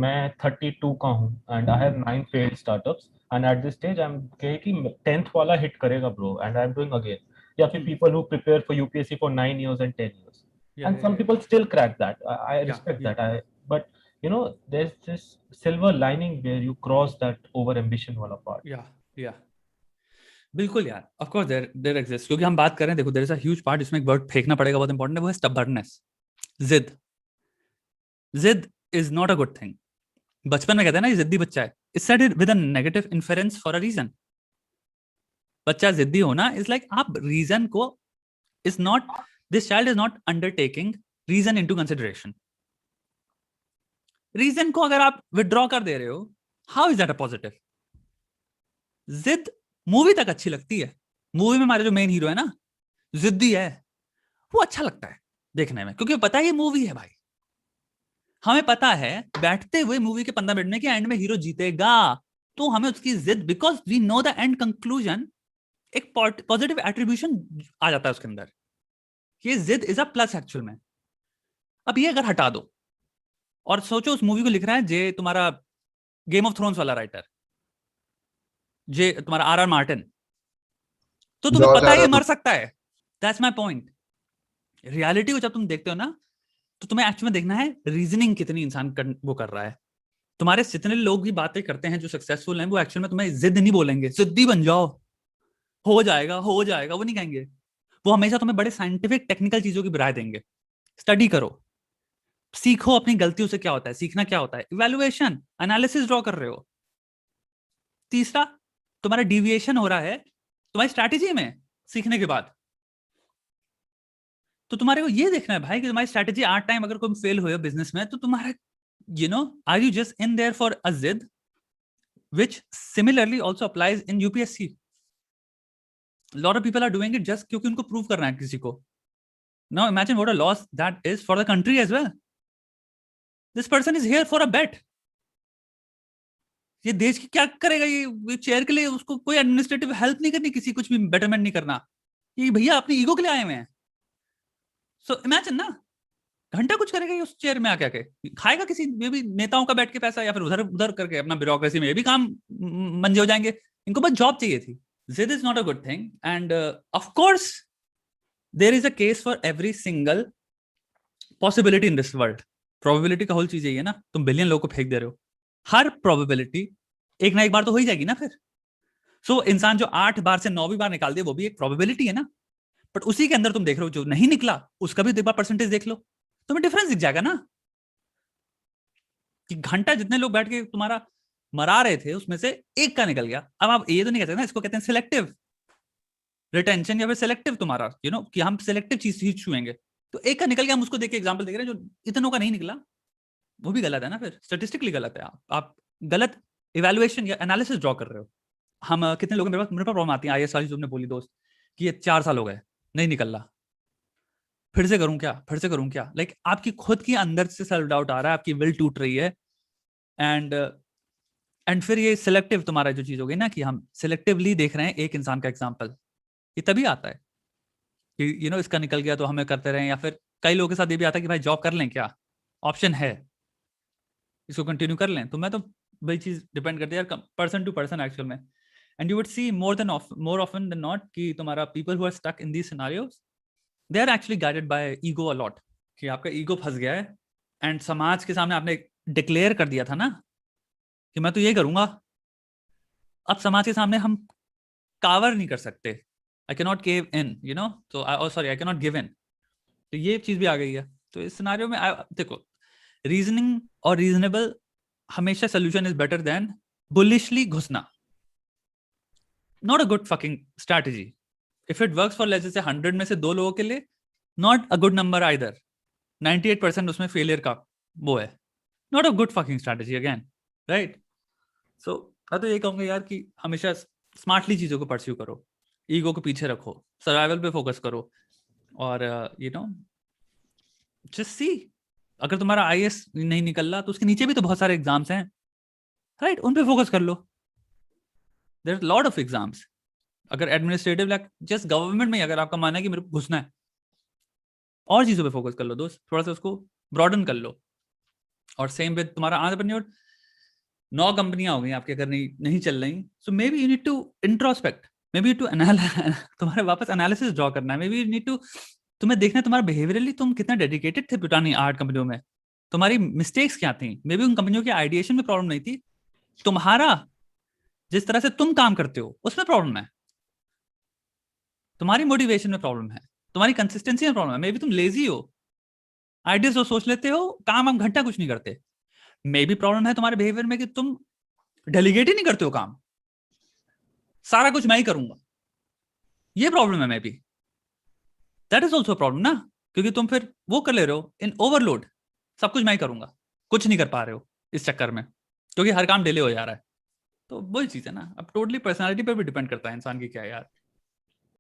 मैं 32 का हूँ and I have 9 failed startups and at this stage I am कहे कि 10th वाला हिट करेगा bro and I am doing again. या फिर people who prepare for UPSC for 9 years and 10 years Yeah, and yeah, some yeah. people still crack that. I Yeah, respect yeah. that. But you know, there's this silver lining where you cross that over ambition wala part. Yeah, yeah. बिल्कुल यार, of course there exist, क्योंकि हम बात कर रहे हैं, देखो there is a huge part, इसमें एक वर्ड फेंकना पड़ेगा, बहुत इंपॉर्टेंट है, वो है स्टबर्ननेस. जिद. जिद is not a good thing. बचपन में कहते हैं ना, ये जिद्दी बच्चा है. It's said with a negative inference for a reason. बच्चा जिद्दी होना इज लाइक, आप रीजन को is not, this child is not undertaking reason into consideration. Reason को अगर आप विड्रॉ कर दे रहे हो, how is that a positive? जिद मूवी तक अच्छी लगती है. मूवी में हमारे जो मेन हीरो है ना, जिद्दी है, वो अच्छा लगता है देखने में, क्योंकि पता है ये मूवी है भाई. हमें पता है बैठते हुए मूवी के 15 मिनट में कि एंड में हीरो जीतेगा, तो हमें उसकी जिद, because we know the end conclusion, एक पॉजिटिव एट्रीब्यूशन आ जाता है उसके अंदर. ये जिद इज अ प्लस एक्चुअल में. अब ये अगर हटा दो और सोचो उस मूवी को लिख रहा है जे तुम्हारा गेम ऑफ थ्रोन्स वाला राइटर, जे तुम्हारा आर आर मार्टिन, तो तुम्हें जॉर्ज पता है ये आर मर सकता है. That's my point. रियलिटी को जब तुम देखते हो ना, तो तुम्हें एक्चुअली में देखना है रीजनिंग कितनी इंसान वो कर रहा है. तुम्हारे जितने लोग भी बातें करते हैं जो सक्सेसफुल हैं, वो एक्चुअल में तुम्हें जिद नहीं बोलेंगे, जिद्दी बन जाओ, हो जाएगा हो जाएगा, वो नहीं कहेंगे. वो हमेशा तुम्हें बड़े साइंटिफिक टेक्निकल चीजों की राय देंगे. स्टडी करो, सीखो अपनी गलतियों से क्या होता है, सीखना क्या होता है, इवैल्यूएशन एनालिसिस ड्रॉ कर रहे हो. तीसरा, तुम्हारा डिविएशन हो रहा है तुम्हारी स्ट्रैटेजी में सीखने के बाद, तो तुम्हारे को ये देखना है भाई कि तुम्हारी स्ट्रैटेजी आठ टाइम अगर तुम फेल हुए हो बिजनेस में, तो तुम्हारा are you just in there for a जिद, which similarly also applies in UPSC. A lot of people are doing it just क्योंकि उनको प्रूव करना है किसी को. Now imagine what a loss that is for the country as well. This person is here for a bet. ये देश की क्या करेगा, ये चेयर के लिए उसको कोई एडमिनिस्ट्रेटिव हेल्प नहीं करनी, किसी कुछ भी बेटरमेंट नहीं करना, ये भैया अपनी ईगो के लिए आए हुए हैं. सो इमेजिन ना, घंटा कुछ करेगा ये उस चेयर में आके, खाएगा किसी में भी नेताओं का बैठ के पैसा, या फिर उधर उधर करके अपना ब्यूरोक्रेसी में ये भी काम मंजे हो जाएंगे. इनको बस जॉब चाहिए थी. Zid is not a good thing, and of course there is a case for every single possibility in this world. Probability का होल चीज यही है ना, तुम बिलियन लोगों को फेंक दे रहे हो, हर प्रोबेबिलिटी एक ना एक बार तो हो ही जाएगी ना फिर. सो इंसान जो 8 बार से 9वीं बार निकाल दे, वो भी एक प्रोबेबिलिटी है ना. बट उसी के अंदर तुम देख रहे हो जो नहीं निकला, उसका भी एक बार परसेंटेज देख लो, तुम्हें डिफरेंस दिख जाएगा ना, कि घंटा जितने लोग बैठ के तुम्हारा मरा रहे थे उसमें से एक का निकल गया. अब आप ये तो नहीं कहते ना, इसको कहते हैं सिलेक्टिव रिटेंशन, या फिर सिलेक्टिव तुम्हारा कि हम सिलेक्टिव चीज ही छुएंगे. तो एक का निकल गया, हम उसको देख के एग्जांपल देख रहे हैं, जो इतनों का नहीं निकला, वो भी गलत है ना, फिर स्टेटिस्टिकली गलत है. आप गलत इवैल्यूएशन या एनालिसिस ड्रॉ कर रहे हो. हम कितने लोग, मेरे पास प्रॉब्लम आती है आईएएस वाली, तुमने बोली दोस्त कि ये 4 साल हो गए नहीं निकल रहा, फिर से करूं क्या, फिर से करूं क्या. लाइक आपकी खुद की अंदर से सेल्फ डाउट आ रहा है, आपकी विल टूट रही है. एंड फिर ये सिलेक्टिव तुम्हारा जो चीज हो गई ना, कि हम सिलेक्टिवली देख रहे हैं एक इंसान का एग्जाम्पल, ये तभी आता है कि इसका निकल गया तो हमें करते रहे. या फिर कई लोगों के साथ ये भी आता है कि भाई जॉब कर लें क्या, ऑप्शन है, इसको कंटिन्यू कर लें. तो मैं तो वही चीज डिपेंड करती है यार, पर्सन टू पर्सन एक्चुअल में. And you would see more often than not कि तुम्हारा people who are stuck in these scenarios, they are actually guided by ego a lot, कि आपका ईगो फंस गया है. एंड समाज के सामने आपने डिक्लेयर कर दिया था ना कि मैं तो ये करूंगा. अब समाज के सामने हम कावर नहीं कर सकते. I cannot cave in, so I cannot give in. तो ये चीज भी आ गई है. तो इस सिनारियो में देखो, रीजनिंग और रीजनेबल हमेशा solution is better than bullishly घुसना. Not a good fucking strategy. If it works for let's say 100 में से 2 लोगों के लिए, not a good number either. 98% उसमें फेलियर का वो है. Not a good fucking strategy again, right. So मैं तो ये कहूंगा यार कि हमेशा स्मार्टली चीजों को परस्यू करो, ईगो को पीछे रखो, सर्वाइवल पे फोकस करो, और जस्ट सी. अगर तुम्हारा आईएएस नहीं निकल रहा, तो उसके नीचे भी तो बहुत सारे एग्जाम्स हैं, राइट, उन पे फोकस कर लो. There is lot of exams. अगर एडमिनिस्ट्रेटिव लाइक जस्ट गवर्नमेंट में अगर आपका मानना है कि मेरे को घुसना है, और चीजों पे फोकस कर लो दोस्त, थोड़ा सा उसको ब्रॉडन कर लो. और सेम विद तुम्हारा एंटरप्रेन्योर, 9 कंपनियां हो गई आपकी अगर नहीं चल रही, so may be you need to introspect, may be to तुम्हारे वापस एनालिसिस ड्रॉ करना है, may be you need to, तुम्हें देखना है तुम्हारा बिहेवियरली तुम कितना डेडिकेटेड थे पुरानी 8 कंपनियों में, तुम्हारी मिस्टेक्स क्या थी, मे बी उन कंपनियों के आइडिएशन में प्रॉब्लम नहीं थी, तुम्हारा जिस तरह से तुम काम करते हो उसमें प्रॉब्लम है, तुम्हारी मोटिवेशन में प्रॉब्लम है, तुम्हारी कंसिस्टेंसी में प्रॉब्लम है, मे बी तुम लेजी हो, आइडियाज तो सोच लेते हो, काम हम घंटा कुछ नहीं करते, मे बी प्रॉब्लम है तुम्हारे बिहेवियर में कि तुम डेलीगेट ही नहीं करते हो काम, सारा कुछ मैं ही करूंगा, ये प्रॉब्लम है, may B that is also problem ना, क्योंकि तुम फिर वो कर ले रहे हो इन ओवरलोड, सब कुछ मैं ही करूंगा, कुछ नहीं कर पा रहे हो इस चक्कर में, क्योंकि हर काम डिले हो जा रहा है। तो वही चीज है ना, अब टोटली पर्सनालिटी पे भी डिपेंड करता है इंसान की क्या है यार।